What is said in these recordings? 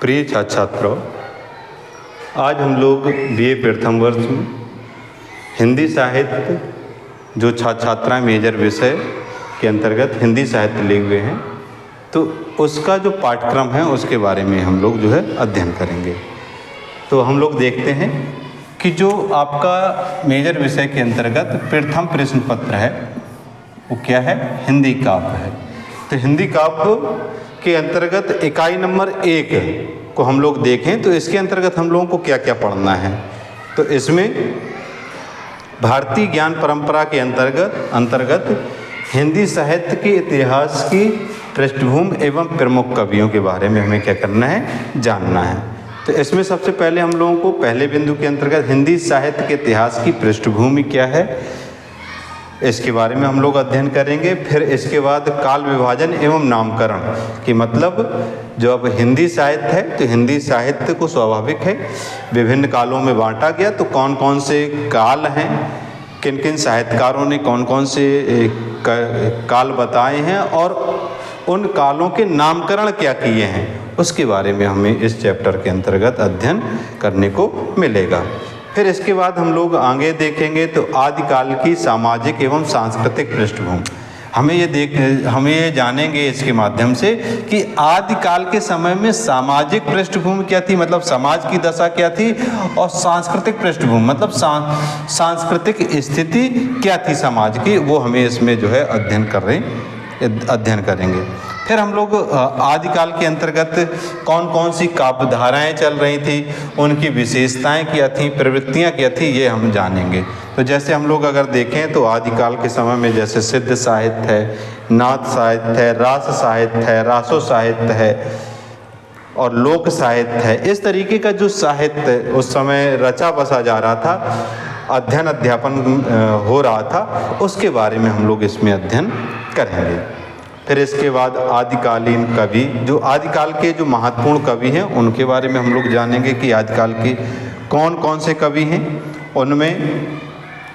प्रिय छात्र छात्राओं, आज हम लोग बीए प्रथम वर्ष में हिंदी साहित्य जो छात्र छात्राएँ मेजर विषय के अंतर्गत हिंदी साहित्य लिए हुए हैं, तो उसका जो पाठ्यक्रम है उसके बारे में हम लोग जो है अध्ययन करेंगे। तो हम लोग देखते हैं कि जो आपका मेजर विषय के अंतर्गत प्रथम प्रश्न पत्र है वो क्या है, हिंदी काव्य है। तो हिंदी काव्य के अंतर्गत इकाई नंबर 1 को हम लोग देखें तो इसके अंतर्गत हम लोगों को क्या क्या पढ़ना है। तो इसमें भारतीय ज्ञान परंपरा के अंतर्गत हिंदी साहित्य के इतिहास की पृष्ठभूमि एवं प्रमुख कवियों के बारे में हमें क्या करना है, जानना है। तो इसमें सबसे पहले हम लोगों को पहले बिंदु के अंतर्गत हिंदी साहित्य के इतिहास की पृष्ठभूमि क्या है, इसके बारे में हम लोग अध्ययन करेंगे। फिर इसके बाद काल विभाजन एवं नामकरण कि मतलब जो अब हिंदी साहित्य है तो हिंदी साहित्य को स्वाभाविक है विभिन्न कालों में बांटा गया, तो कौन कौन से काल हैं, किन किन साहित्यकारों ने कौन कौन से काल बताए हैं और उन कालों के नामकरण क्या किए हैं, उसके बारे में हमें इस चैप्टर के अंतर्गत अध्ययन करने को मिलेगा। फिर इसके बाद हम लोग आगे देखेंगे तो आदिकाल की सामाजिक एवं सांस्कृतिक पृष्ठभूमि। हमें ये जानेंगे इसके माध्यम से कि आदिकाल के समय में सामाजिक पृष्ठभूमि क्या थी, मतलब समाज की दशा क्या थी, और सांस्कृतिक पृष्ठभूमि मतलब सांस्कृतिक स्थिति क्या थी समाज की, वो हमें इसमें जो है अध्ययन करेंगे। फिर हम लोग आदिकाल के अंतर्गत कौन कौन सी काव्य धाराएँ चल रही थी, उनकी विशेषताएं क्या थी, प्रवृत्तियां क्या थी, ये हम जानेंगे। तो जैसे हम लोग अगर देखें तो आदिकाल के समय में जैसे सिद्ध साहित्य है, नाथ साहित्य है, रास साहित्य है, रासो साहित्य है और लोक साहित्य है। इस तरीके का जो साहित्य उस समय रचा बसा जा रहा था, अध्ययन अध्यापन हो रहा था, उसके बारे में हम लोग इसमें अध्ययन करेंगे। फिर इसके बाद आदिकालीन कवि, जो आदिकाल के जो महत्वपूर्ण कवि हैं उनके बारे में हम लोग जानेंगे कि आदिकाल के कौन कौन से कवि हैं। उनमें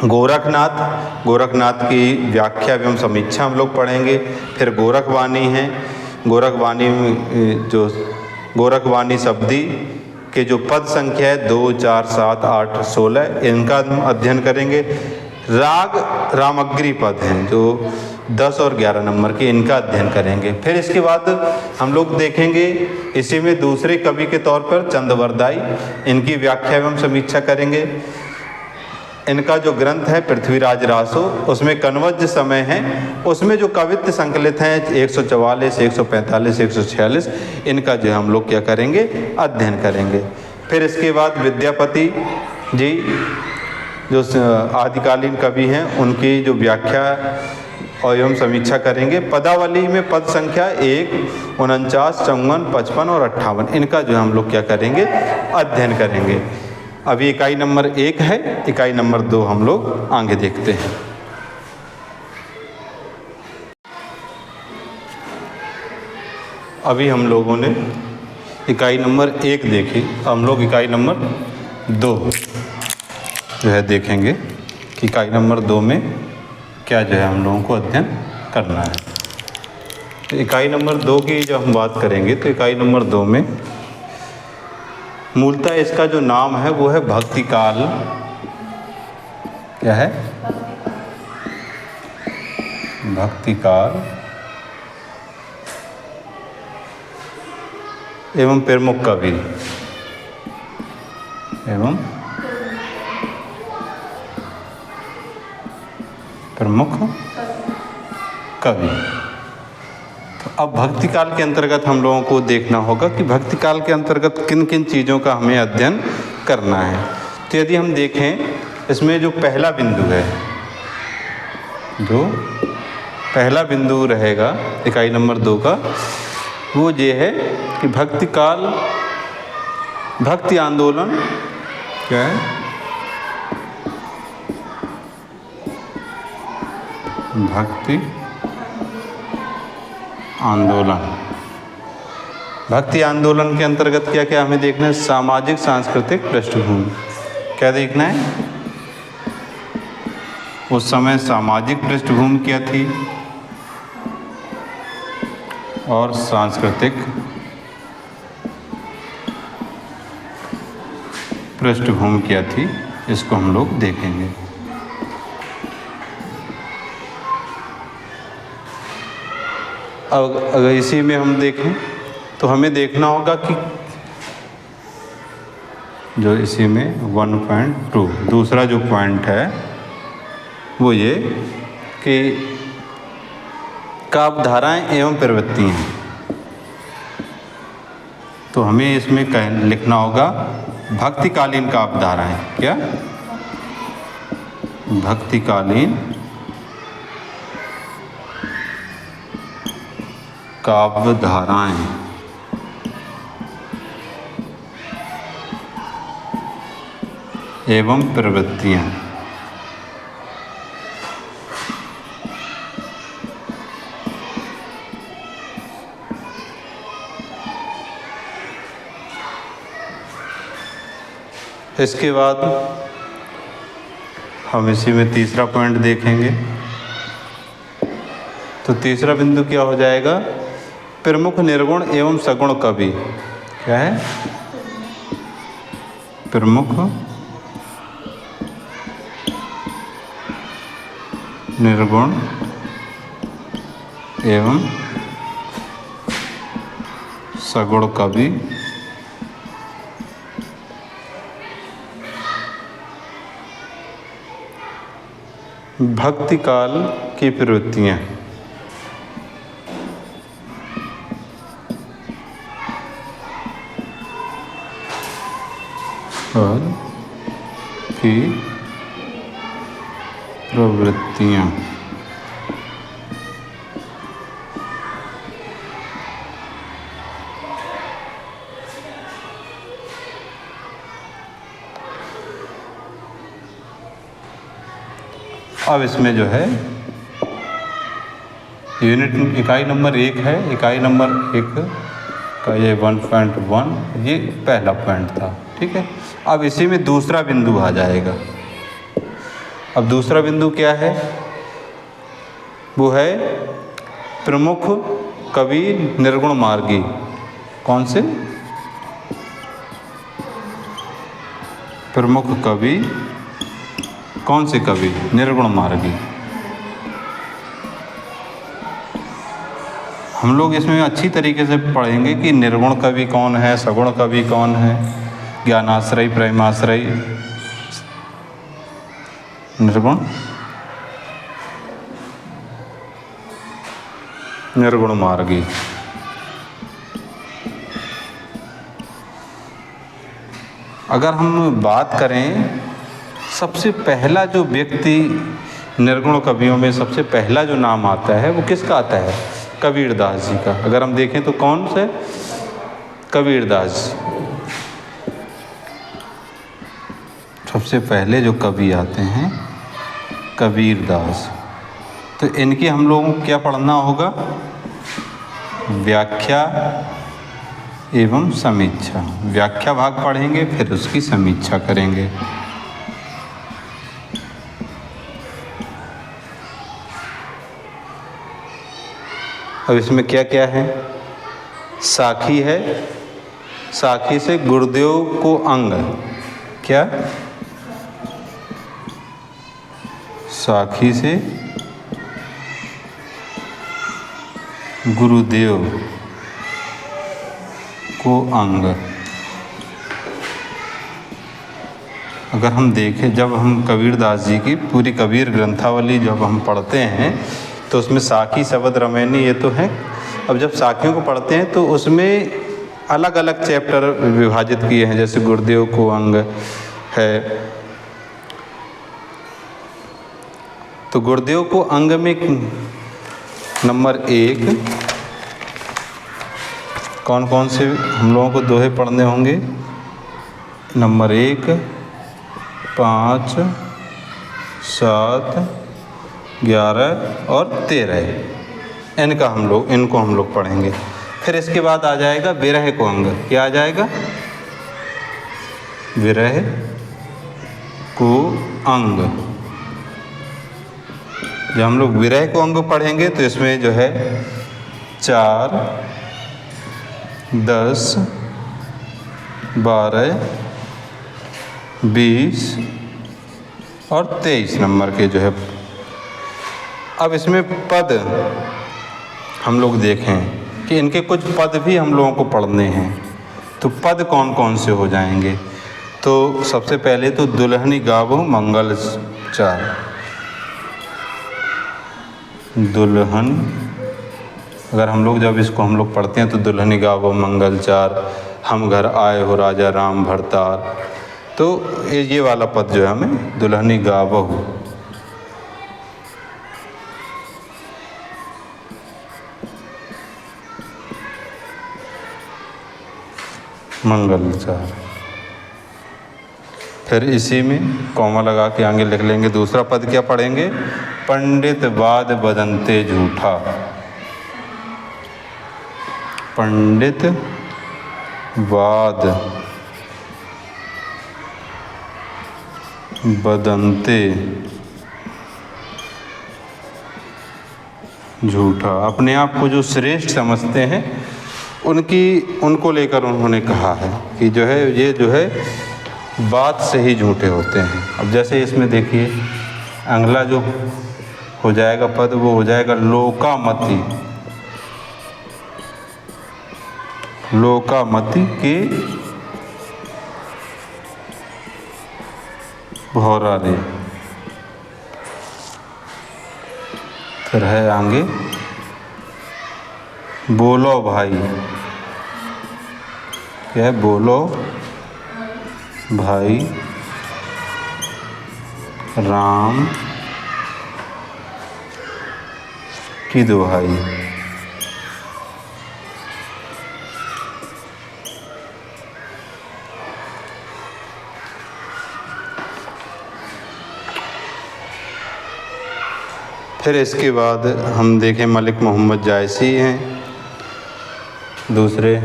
गोरखनाथ की व्याख्या एवं समीक्षा हम लोग पढ़ेंगे। फिर गोरखवाणी है, गोरखवाणी शब्दी के जो पद संख्या है 2, 4, 7, 8, 16, इनका हम अध्ययन करेंगे। राग रामग्री पद हैं जो 10 और 11 नंबर के, इनका अध्ययन करेंगे। फिर इसके बाद हम लोग देखेंगे इसी में दूसरे कवि के तौर पर चंदवरदाई, इनकी व्याख्या एवं समीक्षा करेंगे। इनका जो ग्रंथ है पृथ्वीराज रासो, उसमें कनवज समय है, उसमें जो कवित्व संकलित हैं 144, 145, 146, इनका जो हम लोग क्या करेंगे, अध्ययन करेंगे। फिर इसके बाद विद्यापति जी जो आदिकालीन कवि हैं उनकी जो व्याख्या और एवं समीक्षा करेंगे। पदावली में पद संख्या 1, 49, 54, 55 और 58, इनका जो हम लोग क्या करेंगे, अध्ययन करेंगे। अभी इकाई नंबर 1 है, इकाई नंबर 2 हम लोग आगे देखते हैं। अभी हम लोगों ने इकाई नंबर 1 देखी, हम लोग इकाई नंबर 2 जो है देखेंगे कि इकाई नंबर 2 में क्या जो है हम लोगों को अध्ययन करना है। तो इकाई नंबर 2 की जब हम बात करेंगे तो इकाई नंबर 2 में मूलतः इसका जो नाम है वो है भक्ति काल। क्या है? भक्ति काल एवं प्रमुख कवि एवं प्रमुख कवि। तो अब भक्ति काल के अंतर्गत हम लोगों को देखना होगा कि भक्ति काल के अंतर्गत किन किन चीज़ों का हमें अध्ययन करना है। तो यदि हम देखें इसमें जो पहला बिंदु है, जो पहला बिंदु रहेगा इकाई नंबर 2 का, वो ये है कि भक्ति काल, भक्ति आंदोलन क्या है, भक्ति आंदोलन। भक्ति आंदोलन के अंतर्गत क्या क्या हमें देखना है, सामाजिक सांस्कृतिक पृष्ठभूमि। क्या देखना है, उस समय सामाजिक पृष्ठभूमि क्या थी और सांस्कृतिक पृष्ठभूमि क्या थी, इसको हम लोग देखेंगे। अब अगर इसी में हम देखें तो हमें देखना होगा कि जो इसी में 1.2 दूसरा जो पॉइंट है वो ये कि काव्यधाराएं एवं प्रवृत्तियाँ, तो हमें इसमें लिखना होगा भक्तिकालीन काव्यधाराएं। क्या? भक्तिकालीन काव्यधाराएं एवं प्रवृत्तियां। इसके बाद हम इसी में तीसरा पॉइंट देखेंगे। तो तीसरा बिंदु क्या हो जाएगा? प्रमुख निर्गुण एवं सगुण कवि। क्या है? प्रमुख निर्गुण एवं सगुण कवि भक्ति काल की प्रवृत्तियाँ। और की प्रवृत्तियाँ। अब इसमें जो है यूनिट इकाई नंबर 1 है, इकाई नंबर 1 का ये 1.1 ये पहला पॉइंट था। ठीक है, अब इसी में दूसरा बिंदु आ जाएगा। अब दूसरा बिंदु क्या है? वो है प्रमुख कवि निर्गुण मार्गी। कौन से? प्रमुख कवि कौन से कवि? निर्गुण मार्गी। हम लोग इसमें अच्छी तरीके से पढ़ेंगे कि निर्गुण कवि कौन है, सगुण कवि कौन है, ज्ञानाश्रयी, प्रेमाश्रयी, निर्गुण निर्गुण मार्गी। अगर हम बात करें सबसे पहला जो व्यक्ति निर्गुण कवियों में सबसे पहला जो नाम आता है वो किसका आता है? कबीरदास जी का। अगर हम देखें तो कौन से? कबीरदास जी। सबसे पहले जो कवि आते हैं कबीरदास। तो इनकी हम लोगों को क्या पढ़ना होगा? व्याख्या एवं समीक्षा। व्याख्या भाग पढ़ेंगे, फिर उसकी समीक्षा करेंगे। अब इसमें क्या क्या है? साखी है, साखी से गुरुदेव को अंग। क्या? साखी से गुरुदेव को अंग। अगर हम देखें, जब हम कबीरदास जी की पूरी कबीर ग्रंथावली जब हम पढ़ते हैं तो उसमें साखी, शबद, रमैनी ये तो हैं। अब जब साखियों को पढ़ते हैं तो उसमें अलग अलग चैप्टर विभाजित किए हैं, जैसे गुरुदेव को अंग है। तो गुरुदेव को अंग में नंबर 1 कौन कौन से हम लोगों को दोहे पढ़ने होंगे? नंबर 1, 5, 7, 11 और 13 इनको हम लोग पढ़ेंगे। फिर इसके बाद आ जाएगा विरह को अंग। क्या आ जाएगा? विरह को अंग। जब हम लोग विरह को अंग पढ़ेंगे तो इसमें जो है 4, 10, 12, 20 और 23 नंबर के जो है। अब इसमें पद हम लोग देखें कि इनके कुछ पद भी हम लोगों को पढ़ने हैं। तो पद कौन कौन से हो जाएंगे? तो सबसे पहले तो दुल्हनी गावो मंगल चार। दुल्हन, अगर हम लोग जब इसको हम लोग पढ़ते हैं तो दुल्हनी गावो मंगल चार, हम घर आए हो राजा राम भरतार। तो ये वाला पद जो है हमें दुल्हनी गावो मंगल चार। फिर इसी में कॉमा लगा के आगे लिख लेंगे। दूसरा पद क्या पढ़ेंगे? पंडित वाद बदंते झूठा। पंडित वाद बदंते झूठा। अपने आप को जो श्रेष्ठ समझते हैं उनको लेकर उन्होंने कहा है कि जो है ये जो है बात से ही झूठे होते हैं। अब जैसे इसमें देखिए अगला जो हो जाएगा पद वो हो जाएगा लोकामति। लोकामति के भौरा रे। फिर है आगे बोलो भाई। क्या है? बोलो भाई राम की दुहाई। फिर इसके बाद हम देखें मलिक मोहम्मद जायसी हैं दूसरे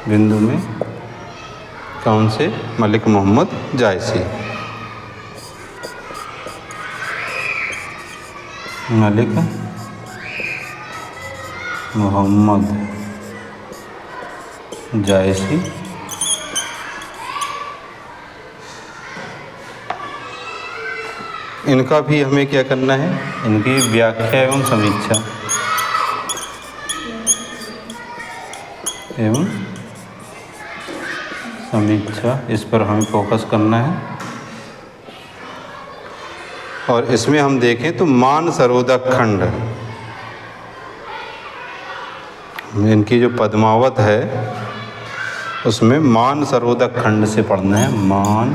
बिंदु में। कौन से? मलिक मोहम्मद जायसी। मलिक मोहम्मद जायसी इनका भी हमें क्या करना है? इनकी व्याख्या एवं समीक्षा इस पर हमें फोकस करना है। और इसमें हम देखें तो मान सरोदक खंड, इनकी जो पद्मावत है उसमें मान सरोदक खंड से पढ़ना है। मान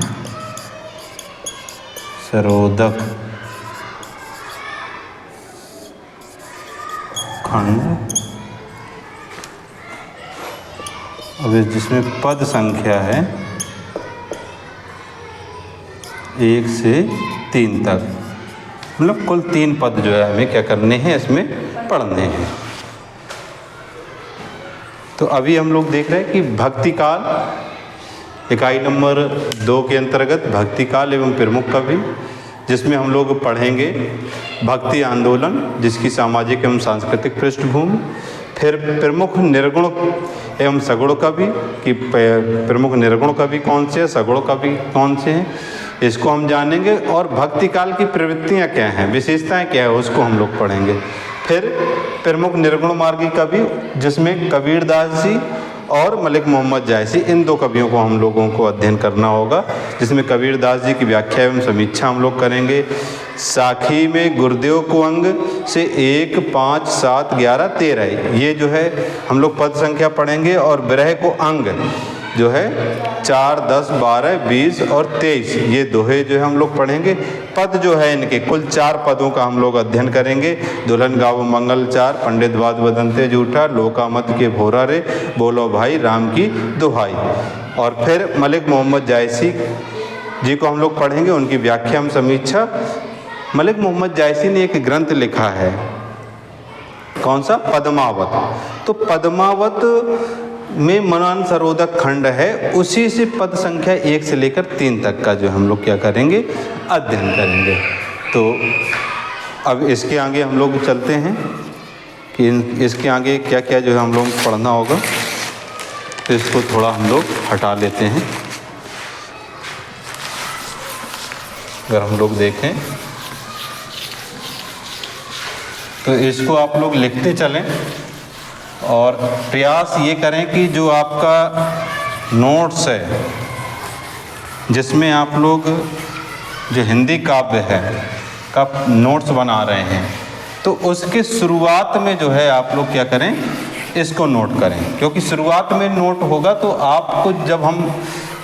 सरोदक खंड। अब जिसमें पद संख्या है 1 से 3 तक, मतलब कुल 3 पद जो है हमें क्या करने हैं? इसमें पढ़ने हैं। तो अभी हम लोग देख रहे हैं कि भक्ति काल इकाई नंबर 2 के अंतर्गत भक्ति काल एवं प्रमुख कवि, जिसमें हम लोग पढ़ेंगे भक्ति आंदोलन जिसकी सामाजिक एवं सांस्कृतिक पृष्ठभूमि। फिर प्रमुख निर्गुण एवं सगुण कवि कि प्रमुख निर्गुण कवि कौन से हैं, सगुण कवि कौन से हैं, इसको हम जानेंगे। और भक्ति काल की प्रवृत्तियाँ क्या हैं, विशेषताएं क्या है, उसको हम लोग पढ़ेंगे। फिर प्रमुख निर्गुण मार्गी कवि जिसमें कबीरदास जी और मलिक मोहम्मद जायसी, इन 2 कवियों को हम लोगों को अध्ययन करना होगा, जिसमें कबीरदास जी की व्याख्या एवं समीक्षा हम लोग करेंगे। साखी में गुरुदेव को अंग से 1, 5, 7, 11, 13 ये जो है हम लोग पद संख्या पढ़ेंगे। और विरह को अंग जो है 4, 10, 12, 20 और 23 ये दोहे जो है हम लोग पढ़ेंगे। पद जो है इनके कुल 4 पदों का हम लोग अध्ययन करेंगे। दुल्हन गावो मंगल चार, पंडित वाद बदंते झूठा, लोकामत के भोरा रे, बोलो भाई राम की दुहाई। और फिर मलिक मोहम्मद जायसी जी को हम लोग पढ़ेंगे, उनकी व्याख्या एवं समीक्षा। मलिक मोहम्मद जायसी ने एक ग्रंथ लिखा है, कौन सा? पद्मावत। तो पद्मावत में मान सरोदक खंड है, उसी से पद संख्या 1 से लेकर 3 तक का जो हम लोग क्या करेंगे? अध्ययन करेंगे। तो अब इसके आगे हम लोग चलते हैं कि इसके आगे क्या क्या जो है हम लोग पढ़ना होगा। तो इसको थोड़ा हम लोग हटा लेते हैं। अगर हम लोग देखें तो इसको आप लोग लिखते चलें और प्रयास ये करें कि जो आपका नोट्स है जिसमें आप लोग जो हिंदी काव्य है का नोट्स बना रहे हैं तो उसके शुरुआत में जो है आप लोग क्या करें, इसको नोट करें, क्योंकि शुरुआत में नोट होगा तो आपको जब हम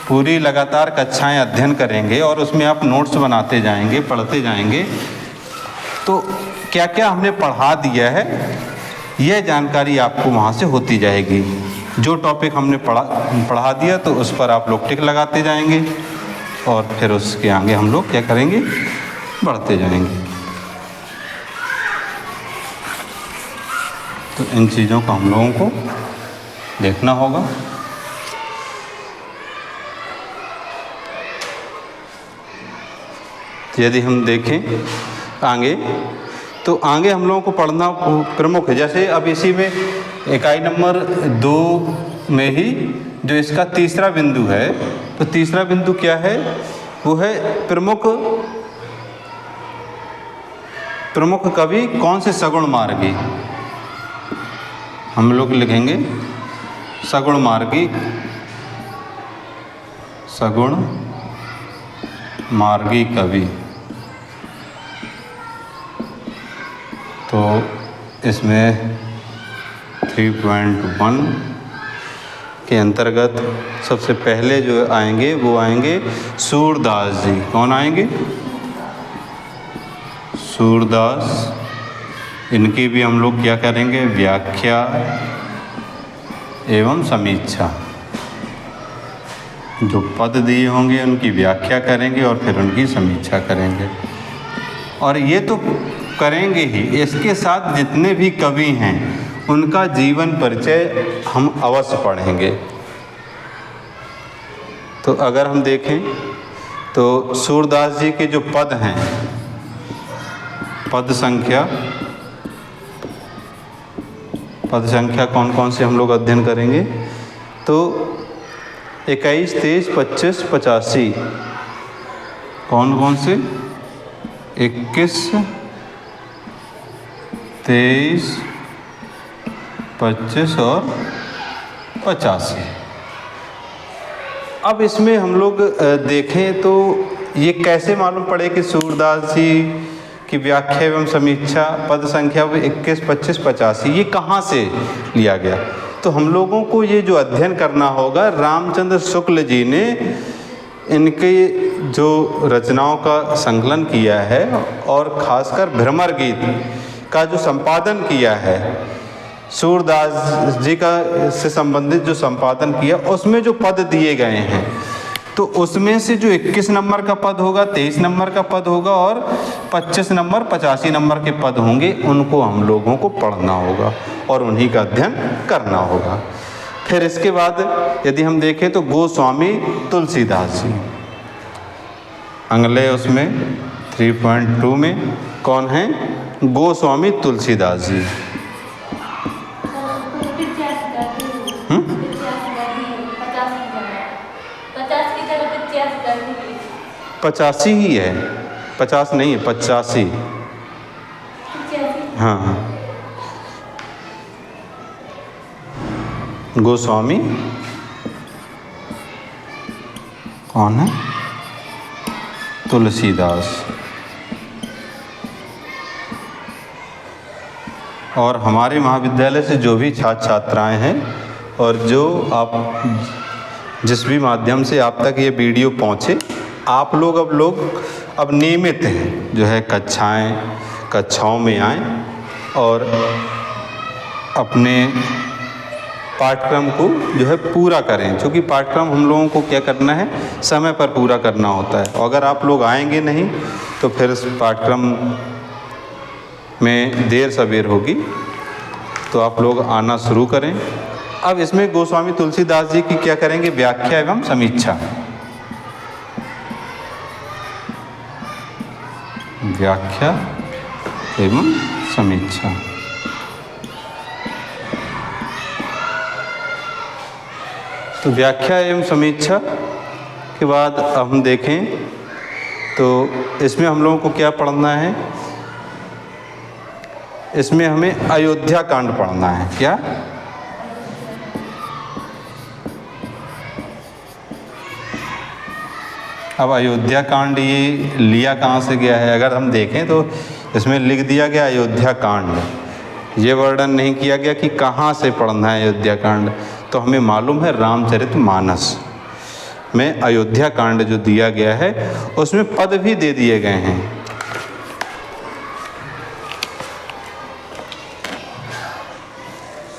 पूरी लगातार कक्षाएं अध्ययन करेंगे और उसमें आप नोट्स बनाते जाएंगे, पढ़ते जाएंगे, तो क्या क्या हमने पढ़ा दिया है यह जानकारी आपको वहाँ से होती जाएगी। जो टॉपिक हमने पढ़ा दिया तो उस पर आप लोग टिक लगाते जाएंगे और फिर उसके आगे हम लोग क्या करेंगे, बढ़ते जाएंगे। तो इन चीज़ों को हम लोगों को देखना होगा। यदि हम देखें आगे तो आगे हम लोगों को पढ़ना प्रमुख है। जैसे अब इसी में इकाई नंबर 2 में ही जो इसका तीसरा बिंदु है, तो तीसरा बिंदु क्या है, वो है प्रमुख कवि कौन से सगुण मार्गी। हम लोग लिखेंगे सगुण मार्गी, सगुण मार्गी कवि। तो इसमें 3.1 के अंतर्गत सबसे पहले जो आएंगे वो आएंगे सूरदास जी। कौन आएंगे? सूरदास। इनकी भी हम लोग क्या करेंगे, व्याख्या एवं समीक्षा। जो पद दिए होंगे उनकी व्याख्या करेंगे और फिर उनकी समीक्षा करेंगे। और ये तो करेंगे ही, इसके साथ जितने भी कवि हैं उनका जीवन परिचय हम अवश्य पढ़ेंगे। तो अगर हम देखें तो सूरदास जी के जो पद हैं, पद संख्या कौन कौन से हम लोग अध्ययन करेंगे, तो 21, 23, 25, 85। कौन कौन से? 21, 23, 25 और 85। अब इसमें हम लोग देखें तो ये कैसे मालूम पड़े कि सूरदास जी की व्याख्या एवं समीक्षा पद संख्या 21, 25, 85 ये कहाँ से लिया गया। तो हम लोगों को ये जो अध्ययन करना होगा, रामचंद्र शुक्ल जी ने इनके जो रचनाओं का संकलन किया है और खासकर भ्रमर गीत का जो संपादन किया है, सूरदास जी का से संबंधित जो संपादन किया, उसमें जो पद दिए गए हैं तो उसमें से जो 21 नंबर का पद होगा, 23 नंबर का पद होगा और 25 नंबर 85 नंबर के पद होंगे, उनको हम लोगों को पढ़ना होगा और उन्हीं का अध्ययन करना होगा। फिर इसके बाद यदि हम देखें तो गोस्वामी तुलसीदास जी, अगले उसमें 3.2 में कौन है? गोस्वामी तुलसीदास जी। 85 ही है, 50 नहीं है, 85। हाँ हाँ, गोस्वामी कौन है? तुलसीदास। और हमारे महाविद्यालय से जो भी छात्र छात्राएं हैं और जो आप जिस भी माध्यम से आप तक ये वीडियो पहुँचे, आप लोग अब नियमित हैं जो है कक्षाओं में आएँ और अपने पाठ्यक्रम को जो है पूरा करें, क्योंकि पाठ्यक्रम हम लोगों को क्या करना है, समय पर पूरा करना होता है। और अगर आप लोग आएंगे नहीं तो फिर इस पाठ्यक्रम में देर सवेर होगी। तो आप लोग आना शुरू करें। अब इसमें गोस्वामी तुलसीदास जी की क्या करेंगे, व्याख्या एवं समीक्षा। व्याख्या एवं समीक्षा। तो व्याख्या एवं समीक्षा के बाद हम देखें तो इसमें हम लोगों को क्या पढ़ना है, इसमें हमें अयोध्या कांड पढ़ना है। क्या? अब अयोध्या कांड ये लिया कहाँ से गया है? अगर हम देखें तो इसमें लिख दिया गया अयोध्या कांड, ये वर्णन नहीं किया गया कि कहाँ से पढ़ना है अयोध्या कांड। तो हमें मालूम है रामचरितमानस में अयोध्या कांड जो दिया गया है उसमें पद भी दे दिए गए हैं।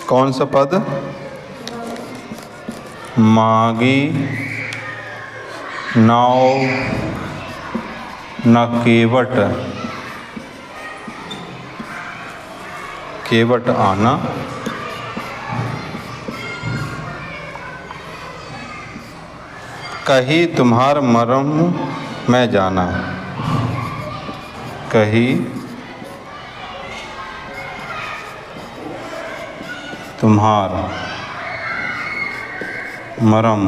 कौन सा पद? मागी नाव न केवट, केवट आना, कही तुम्हार मरम मैं जाना, कही तुम्हार मरम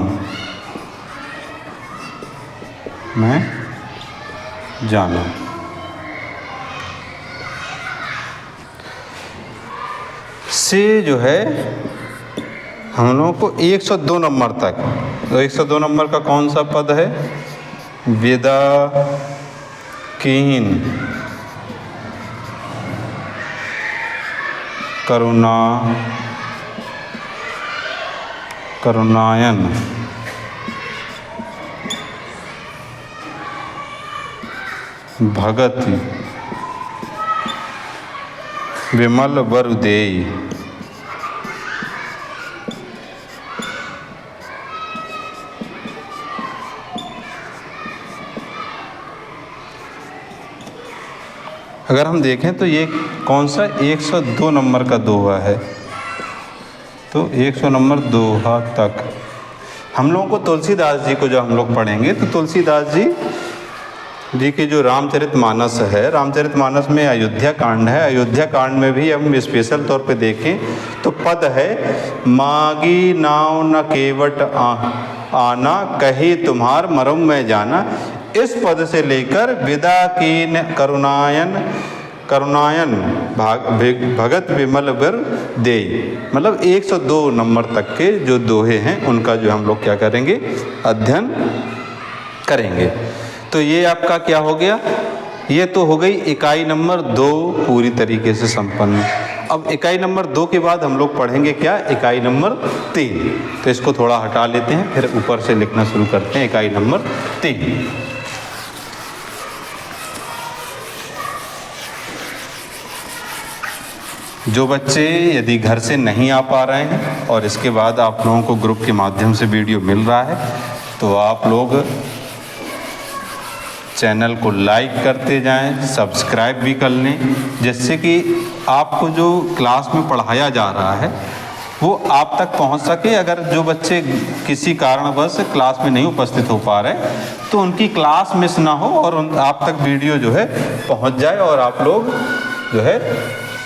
मैं जाना। से जो है हम लोगों को 102 नंबर तक, तो 102 नंबर का कौन सा पद है? विदा कीन करुणा करुणायन, भगत विमल वर देई। अगर हम देखें तो ये कौन सा 102 नंबर का दोहा है। तो 100 नंबर दोहा तक हम लोगों को तुलसीदास जी को जो हम लोग पढ़ेंगे तो तुलसीदास जी की जो रामचरितमानस है, रामचरितमानस में अयोध्या कांड है। अयोध्या कांड में भी हम स्पेशल तौर पे देखें तो पद है मागी नाव न केवट आना, कही तुम्हार मरम मैं जाना। इस पद से लेकर विदा कीन करुणायन भगत विमल वर देई, मतलब 102 नंबर तक के जो दोहे हैं उनका जो हम लोग क्या करेंगे, अध्ययन करेंगे। तो ये आपका क्या हो गया? ये तो हो गई इकाई नंबर 2 पूरी तरीके से संपन्न। अब इकाई नंबर 2 के बाद हम लोग पढ़ेंगे क्या? इकाई नंबर 3। तो इसको थोड़ा हटा लेते हैं, फिर ऊपर से लिखना शुरू करते हैं। इकाई नंबर 3। जो बच्चे यदि घर से नहीं आ पा रहे हैं और इसके बाद आप लोगों को ग्रुप के माध्यम से वीडियो मिल रहा है, तो आप लोग चैनल को लाइक करते जाएं, सब्सक्राइब भी कर लें, जिससे कि आपको जो क्लास में पढ़ाया जा रहा है वो आप तक पहुंच सके। अगर जो बच्चे किसी कारणवश क्लास में नहीं उपस्थित हो पा रहे तो उनकी क्लास मिस ना हो और आप तक वीडियो जो है पहुंच जाए और आप लोग जो है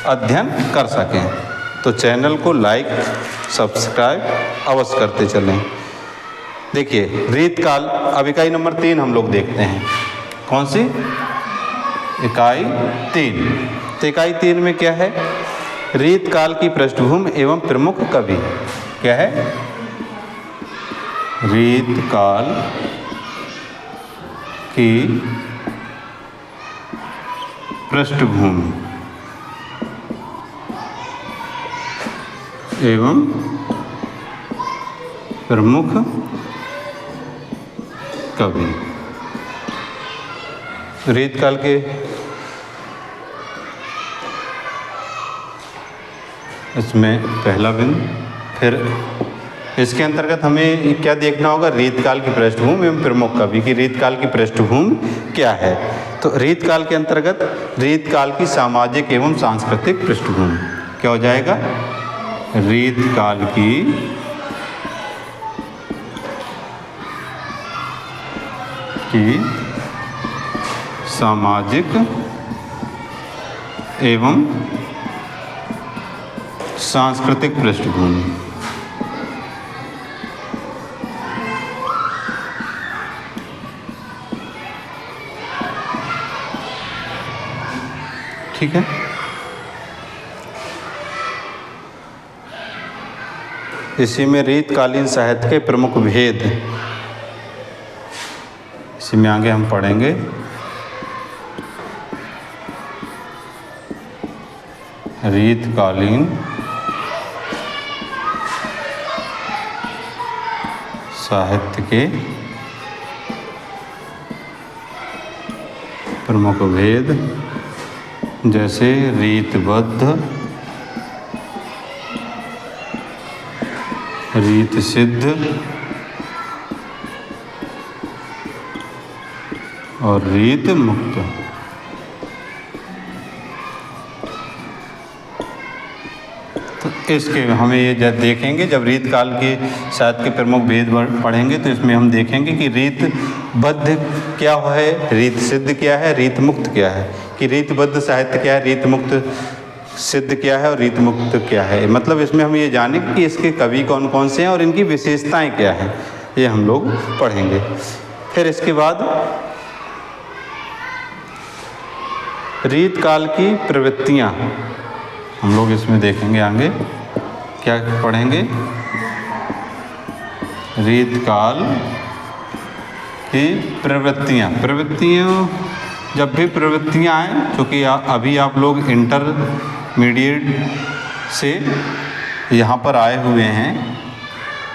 अध्ययन कर सकें। तो चैनल को लाइक सब्सक्राइब अवश्य करते चलें। देखिए रीतकाल, अब इकाई नंबर 3 हम लोग देखते हैं। कौन सी? इकाई 3। तो इकाई 3 में क्या है? रीतकाल की पृष्ठभूमि एवं प्रमुख कवि। क्या है? रीतकाल की पृष्ठभूमि एवं प्रमुख कवि। रीतकाल के इसमें पहला बिंदु, फिर इसके अंतर्गत हमें क्या देखना होगा? रीतकाल की पृष्ठभूमि एवं प्रमुख कवि की रीतकाल की पृष्ठभूमि क्या है। तो रीतकाल के अंतर्गत रीतकाल की सामाजिक एवं सांस्कृतिक पृष्ठभूमि क्या हो जाएगा? रीतकाल की सामाजिक एवं सांस्कृतिक पृष्ठभूमि। ठीक है। इसी में रीतकालीन साहित्य के प्रमुख भेद, इसी में आगे हम पढ़ेंगे। रीतकालीन साहित्य के प्रमुख भेद, जैसे रीतबद्ध, रीत सिद्ध और रीत मुक्त। तो इसके हमें ये जब देखेंगे, जब रीत काल के साहित्य के प्रमुख भेद पढ़ेंगे तो इसमें हम देखेंगे कि रीतबद्ध क्या है, रीत सिद्ध क्या है, रीत मुक्त क्या है, कि रीतबद्ध साहित्य क्या है, रीत मुक्त सिद्ध क्या है और रीत मुक्त क्या है। मतलब इसमें हम ये जानें कि इसके कवि कौन कौन से हैं और इनकी विशेषताएं क्या हैं, ये हम लोग पढ़ेंगे। फिर इसके बाद रीत काल की प्रवृत्तियाँ हम लोग इसमें देखेंगे। आगे क्या पढ़ेंगे, रीत काल की प्रवृत्तियाँ। जब भी प्रवृत्तियाँ आएँ, क्योंकि अभी आप लोग इंटरमीडिएट से यहाँ पर आए हुए हैं,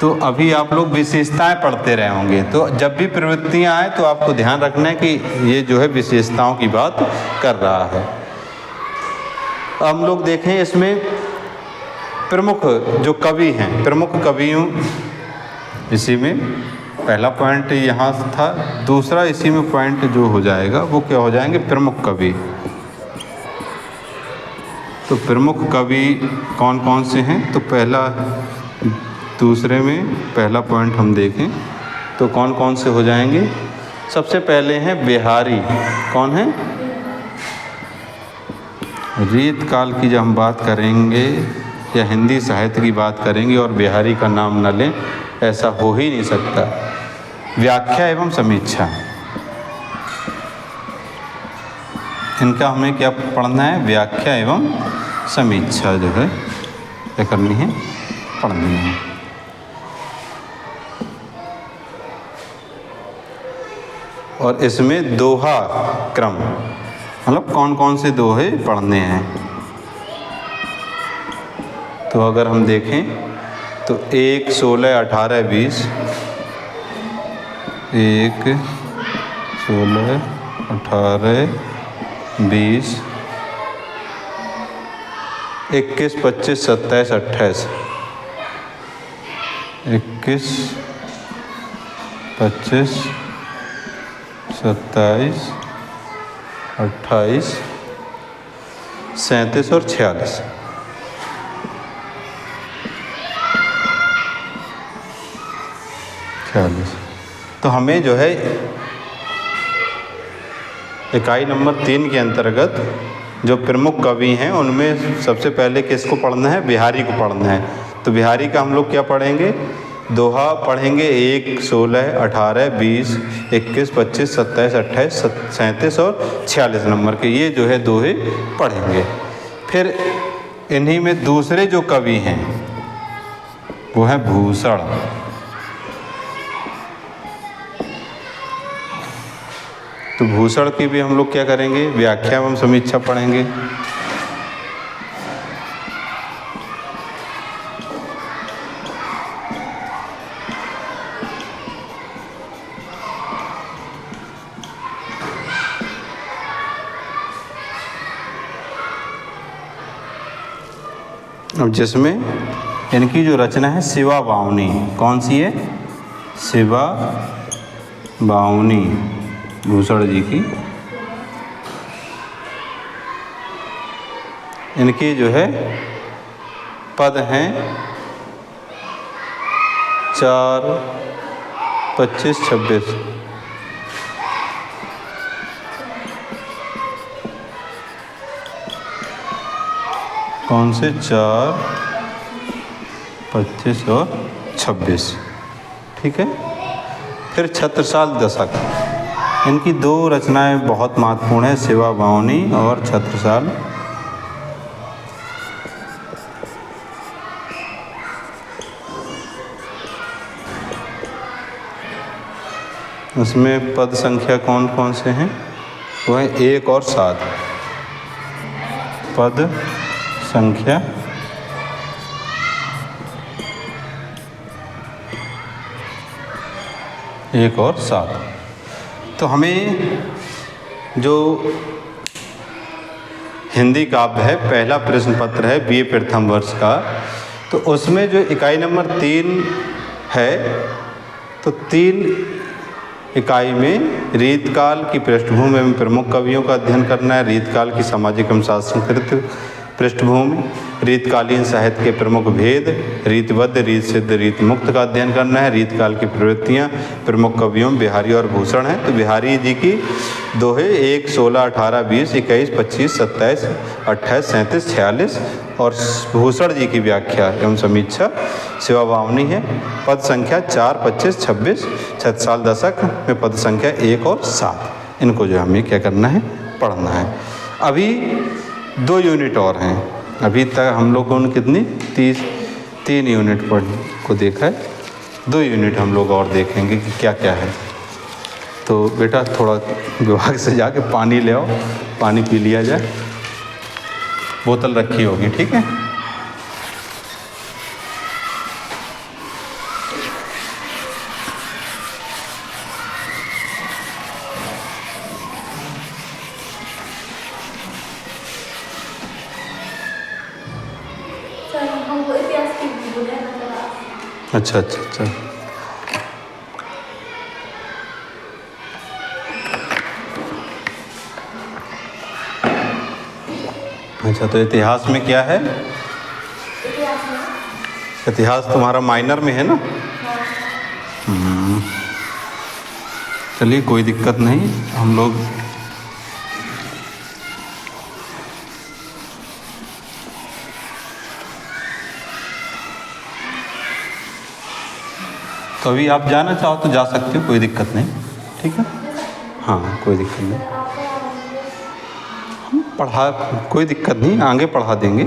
तो अभी आप लोग विशेषताएं पढ़ते रहे होंगे। तो जब भी प्रवृत्तियाँ आए तो आपको ध्यान रखना है कि ये जो है विशेषताओं की बात कर रहा है। हम लोग देखें इसमें प्रमुख जो कवि हैं, प्रमुख कवियों, इसी में पहला पॉइंट यहाँ था। दूसरा इसी में पॉइंट जो हो जाएगा वो क्या हो जाएंगे, प्रमुख कवि। तो प्रमुख कवि कौन कौन से हैं, तो दूसरे में पहला पॉइंट हम देखें तो कौन कौन से हो जाएंगे। सबसे पहले हैं बिहारी। कौन है, रीत काल की जब हम बात करेंगे या हिंदी साहित्य की बात करेंगे और बिहारी का नाम न लें, ऐसा हो ही नहीं सकता। व्याख्या एवं समीक्षा, इनका हमें क्या पढ़ना है, व्याख्या एवं समीक्षा जो है क्या करनी है, पढ़नी है। और इसमें दोहा क्रम, मतलब कौन कौन से दोहे पढ़ने हैं। तो अगर हम देखें तो 1, 16, 18, 20, 1, 16, 18, 20, 21, 25, 27, 28, 21, 25, 27, 28, 37 और 46। तो हमें जो है इकाई नंबर 3 के अंतर्गत जो प्रमुख कवि हैं उनमें सबसे पहले किसको पढ़ना है, बिहारी को पढ़ना है। तो बिहारी का हम लोग क्या पढ़ेंगे, दोहा पढ़ेंगे 1, 16, 18, 20, 21, 25, 27, 28, 37 और 46 नंबर के, ये जो है दोहे पढ़ेंगे। फिर इन्हीं में दूसरे जो कवि हैं वो है भूषण। तो भूषण की भी हम लोग क्या करेंगे, व्याख्या एवं समीक्षा पढ़ेंगे। अब जिसमें इनकी जो रचना है शिवा बावनी, कौन सी है, शिवा बावनी भूषण जी की। इनके जो है पद हैं 4, 25, 26। कौन से, 4, 25 और 26, ठीक है। फिर छत्रसाल दशक, इनकी 2 रचनाएं बहुत महत्वपूर्ण है, शिवा बावनी और छत्रसाल उसमें पद संख्या कौन कौन से हैं? वो है 1 और 7। पद संख्या 1 और 7। तो हमें जो हिंदी काव्य है, पहला प्रश्न पत्र है बीए प्रथम वर्ष का, तो उसमें जो इकाई नंबर 3 है, तो 3 इकाई में रीतकाल की पृष्ठभूमि एवं प्रमुख कवियों का अध्ययन करना है, रीतकाल की सामाजिक एवं सांस्कृतिक पृष्ठभूमि, रीतकालीन साहित्य के प्रमुख भेद, रीतबद्ध, रीत सिद्ध, रीत मुक्त का अध्ययन करना है, रीतकाल की प्रवृत्तियाँ, प्रमुख कवियों में बिहारी और भूषण हैं। तो बिहारी जी की दोहे 1, 16, 18, 20, 21, 25, 27, 28, 37, 46 और भूषण जी की व्याख्या एवं समीक्षा शिवा बावनी है। पद संख्या 4, 25, 26, छत्रसाल दशक में पद संख्या 1 और 7, इनको जो हमें क्या करना है, पढ़ना है। अभी 2 यूनिट और हैं। अभी तक हम लोगों ने कितनी 3 यूनिट पढ़ को देखा है, 2 यूनिट हम लोग और देखेंगे कि क्या क्या है। तो बेटा थोड़ा विभाग से जाके पानी ले आओ, पानी पी लिया जाए, बोतल रखी होगी, ठीक है। अच्छा अच्छा अच्छा। अच्छा, तो इतिहास में क्या है? इतिहास तुम्हारा माइनर में है ना? चलिए कोई दिक्कत नहीं, हम लोग तो अभी आप जाना चाहो तो जा सकते हो, कोई दिक्कत नहीं, ठीक है। हाँ कोई दिक्कत नहीं, हम पढ़ा, कोई दिक्कत नहीं, आगे पढ़ा देंगे।